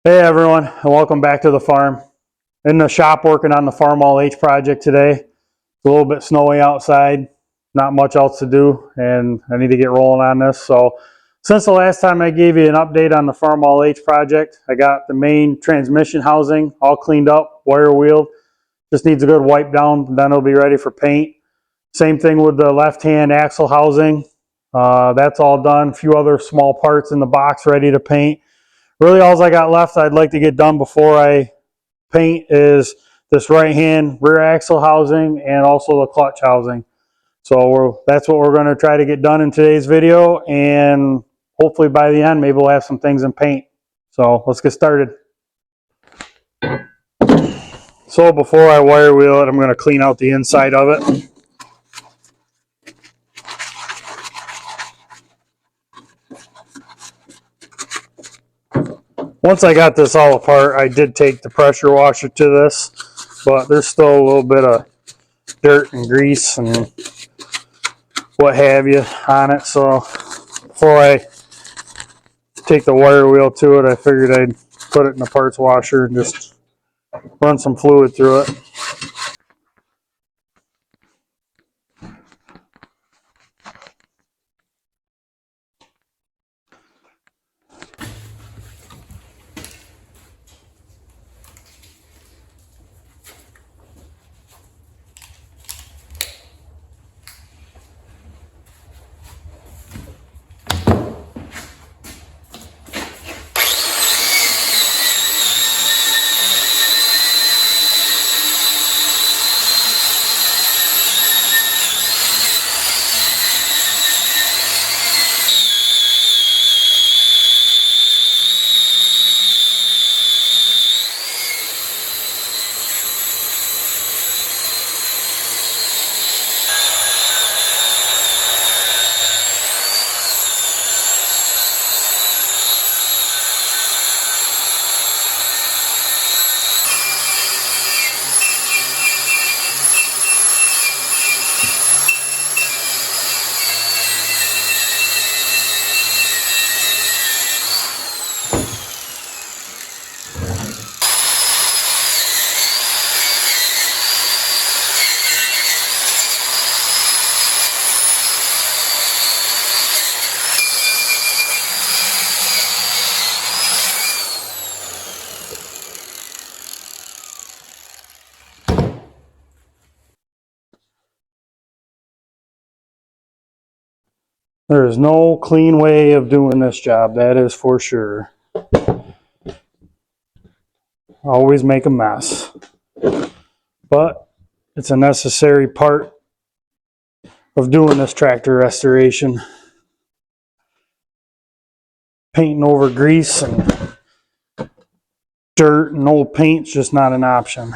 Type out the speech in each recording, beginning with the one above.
Hey everyone, and welcome back to the farm. In the shop working on the Farmall H project today. It's a little bit snowy outside, not much else to do, and I need to get rolling on this. So since the last time I gave you an update on the Farmall H project, I got the main transmission housing all cleaned up, wire wheeled. Just needs a good wipe down, then it'll be ready for paint. Same thing with the left-hand axle housing. That's all done. A few other small parts in the box ready to paint. Really all I got left I'd like to get done before I paint is this right hand rear axle housing and also the clutch housing. So that's what we're going to try to get done in today's video, and hopefully by the end maybe we'll have some things in paint. So let's get started. So before I wire wheel it, I'm going to clean out the inside of it. Once I got this all apart, I did take the pressure washer to this, but there's still a little bit of dirt and grease and what have you on it. So before I take the wire wheel to it, I figured I'd put it in the parts washer and just run some fluid through it. There is no clean way of doing this job, that is for sure. Always make a mess. But it's a necessary part of doing this tractor restoration. Painting over grease and dirt and old paint's just not an option.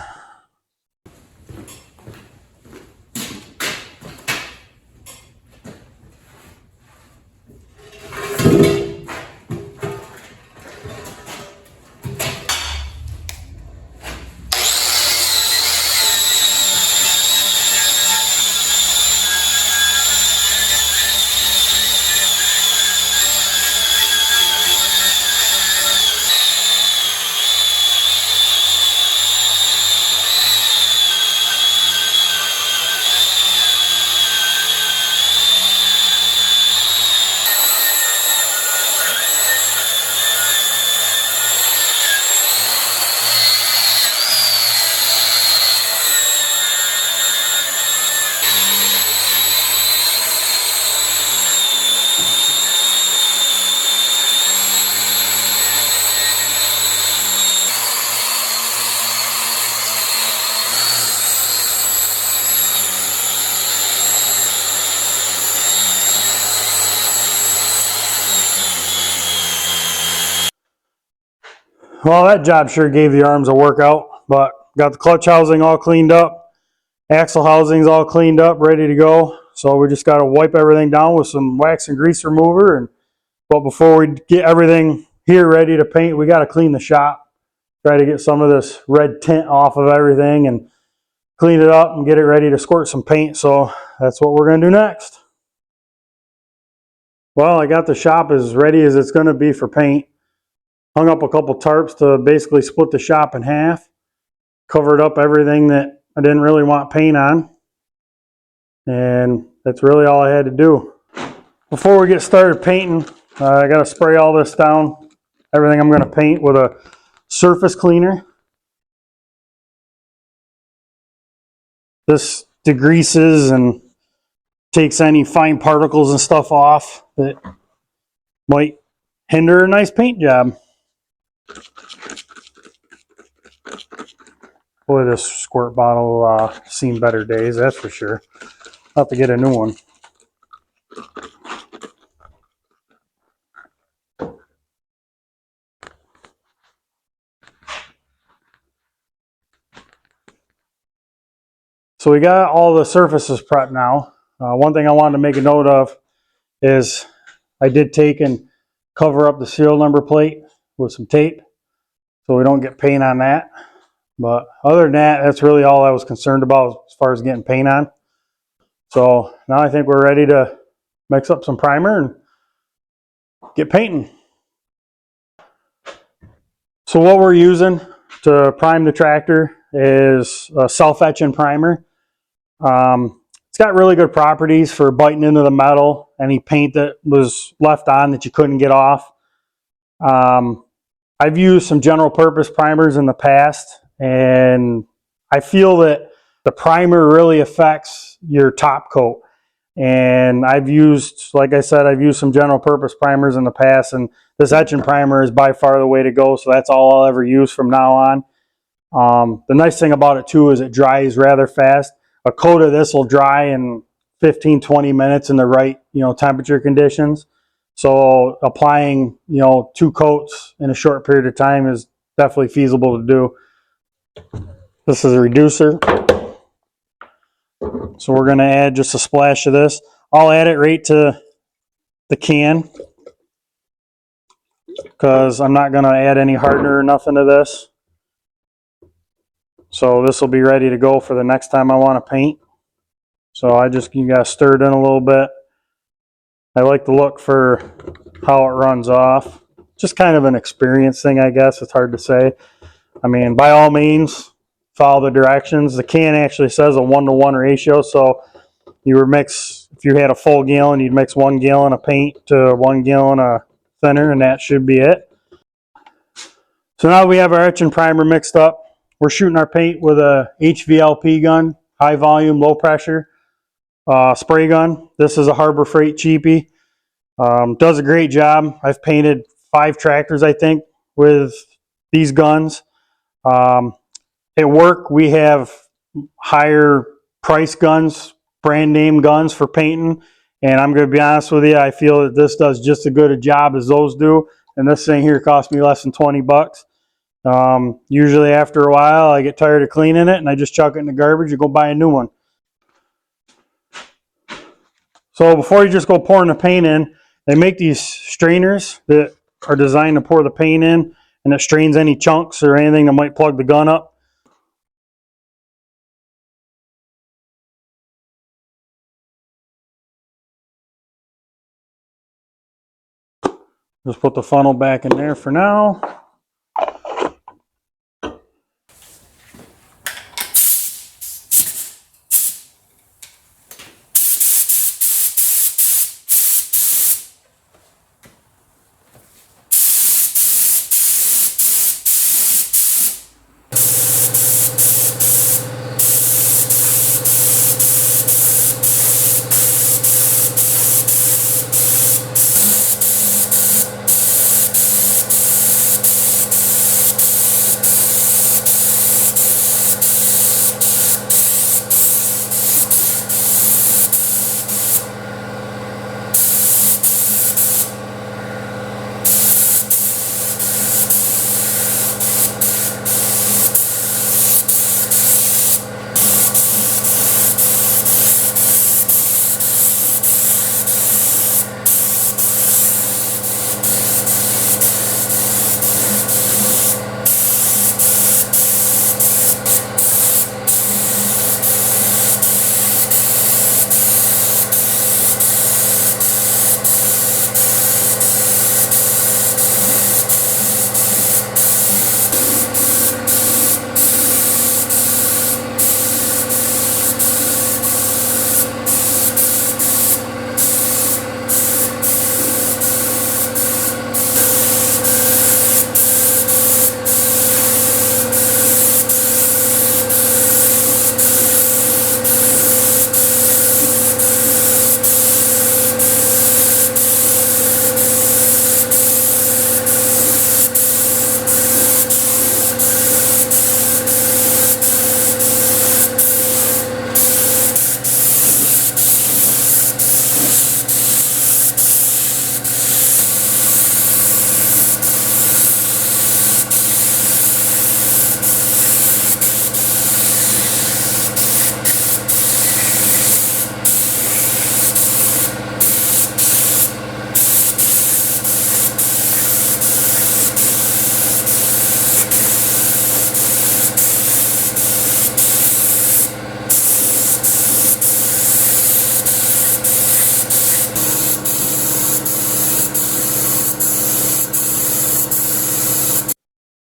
Well, that job sure gave the arms a workout, but got the clutch housing all cleaned up. Axle housing's all cleaned up, ready to go. So we just got to wipe everything down with some wax and grease remover. But before we get everything here ready to paint, we got to clean the shop. Try to get some of this red tint off of everything and clean it up and get it ready to squirt some paint. So that's what we're going to do next. Well, I got the shop as ready as it's going to be for paint. hung up a couple tarps to basically split the shop in half, covered up everything that I didn't really want paint on, and that's really all I had to do. Before we get started painting, I got to spray all this down, everything I'm going to paint, with a surface cleaner. This degreases and takes any fine particles and stuff off that might hinder a nice paint job. Boy, this squirt bottle seen better days, that's for sure. I'll have to get a new one. So we got all the surfaces prepped now. One thing I wanted to make a note of is I did take and cover up the serial number plate with some tape so we don't get paint on that. But other than that, that's really all I was concerned about as far as getting paint on. So now I think we're ready to mix up some primer and get painting. So what we're using to prime the tractor is a self-etching primer. It's got really good properties for biting into the metal, any paint that was left on that you couldn't get off. I've used some general purpose primers in the past, and I feel that the primer really affects your top coat. And I've used, like I said, I've used some general purpose primers in the past, and this etching primer is by far the way to go, so that's all I'll ever use from now on. The nice thing about it too is it dries rather fast. A coat of this will dry in 15-20 minutes in the right, temperature conditions. So applying, 2 coats in a short period of time is definitely feasible to do. This is a reducer. So we're going to add just a splash of this. I'll add it right to the can because I'm not going to add any hardener or nothing to this. So this will be ready to go for the next time I want to paint. So you got to stir it in a little bit. I like to look for how it runs off. Just kind of an experience thing, I guess. It's hard to say. I mean, by all means, follow the directions. The can actually says a 1-to-1 ratio. So if you had a full gallon, you'd mix 1 gallon of paint to 1 gallon of thinner, and that should be it. So now we have our etching primer mixed up. We're shooting our paint with a HVLP gun, high volume, low pressure spray gun. This is a Harbor Freight cheapie. Does a great job. I've painted 5 tractors, I think, with these guns. At work, we have higher price guns, brand name guns for painting. And I'm going to be honest with you, I feel that this does just as good a job as those do. And this thing here cost me less than 20 bucks. Usually after a while, I get tired of cleaning it and I just chuck it in the garbage and go buy a new one. So before you just go pouring the paint in, they make these strainers that are designed to pour the paint in, and it strains any chunks or anything that might plug the gun up. Just put the funnel back in there for now.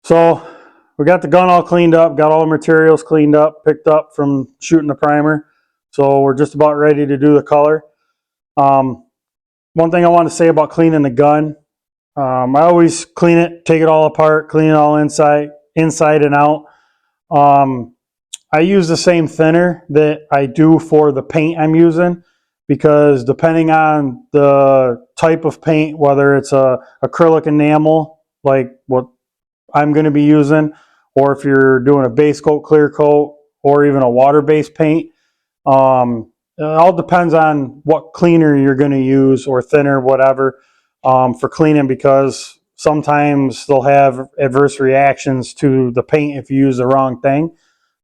So we got the gun all cleaned up, got all the materials cleaned up, picked up from shooting the primer. So we're just about ready to do the color. One thing I want to say about cleaning the gun, I always clean it, take it all apart, clean it all inside and out. I use the same thinner that I do for the paint I'm using, because depending on the type of paint, whether it's a acrylic enamel like what I'm going to be using, or if you're doing a base coat, clear coat, or even a water-based paint, it all depends on what cleaner you're going to use, or thinner, whatever, for cleaning, because sometimes they'll have adverse reactions to the paint if you use the wrong thing.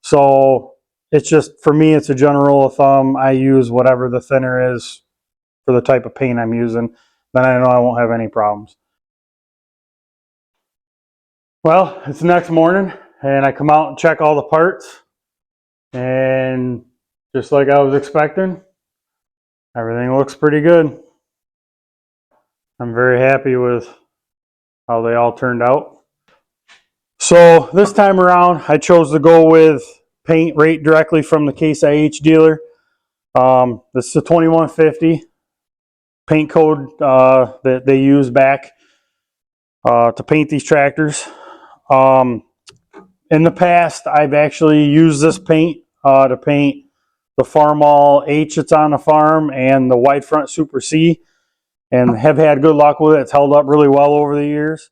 So it's just, for me, it's a general rule of thumb. I use whatever the thinner is for the type of paint I'm using. Then I know I won't have any problems. Well, it's the next morning, and I come out and check all the parts, and just like I was expecting, everything looks pretty good. I'm very happy with how they all turned out. So this time around, I chose to go with paint right directly from the Case IH dealer. This is a 2150 paint code that they use back to paint these tractors. In the past, I've actually used this paint to paint the Farmall H that's on the farm and the Wide Front Super C, and have had good luck with it. It's held up really well over the years.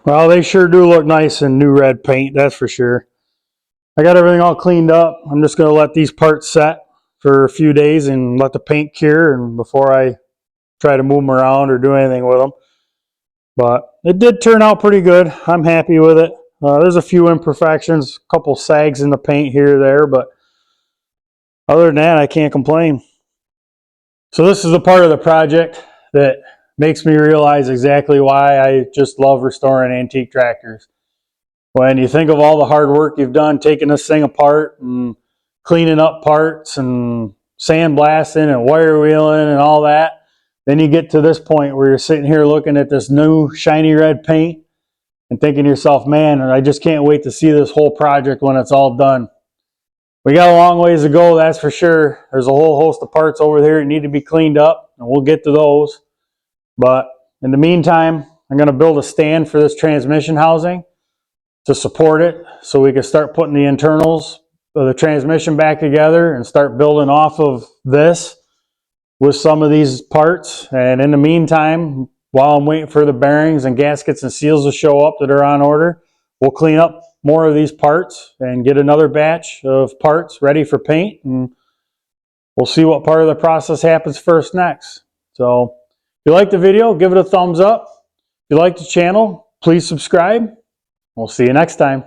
Well, they sure do look nice in new red paint, that's for sure. I got everything all cleaned up. I'm just going to let these parts set for a few days and let the paint cure, and before I try to move them around or do anything with them. But it did turn out pretty good. I'm happy with it. There's a few imperfections, a couple sags in the paint here or there, but other than that, I can't complain. So this is a part of the project that makes me realize exactly why I just love restoring antique tractors. When you think of all the hard work you've done taking this thing apart and cleaning up parts and sandblasting and wire wheeling and all that, then you get to this point where you're sitting here looking at this new shiny red paint and thinking to yourself, man, I just can't wait to see this whole project when it's all done. We got a long ways to go, that's for sure. There's a whole host of parts over here that need to be cleaned up, and we'll get to those. But in the meantime, I'm going to build a stand for this transmission housing to support it, so we can start putting the internals of the transmission back together and start building off of this with some of these parts. And in the meantime, while I'm waiting for the bearings and gaskets and seals to show up that are on order, we'll clean up more of these parts and get another batch of parts ready for paint, and we'll see what part of the process happens first next. So if you like the video, give it a thumbs up. If you like the channel, please subscribe. We'll see you next time.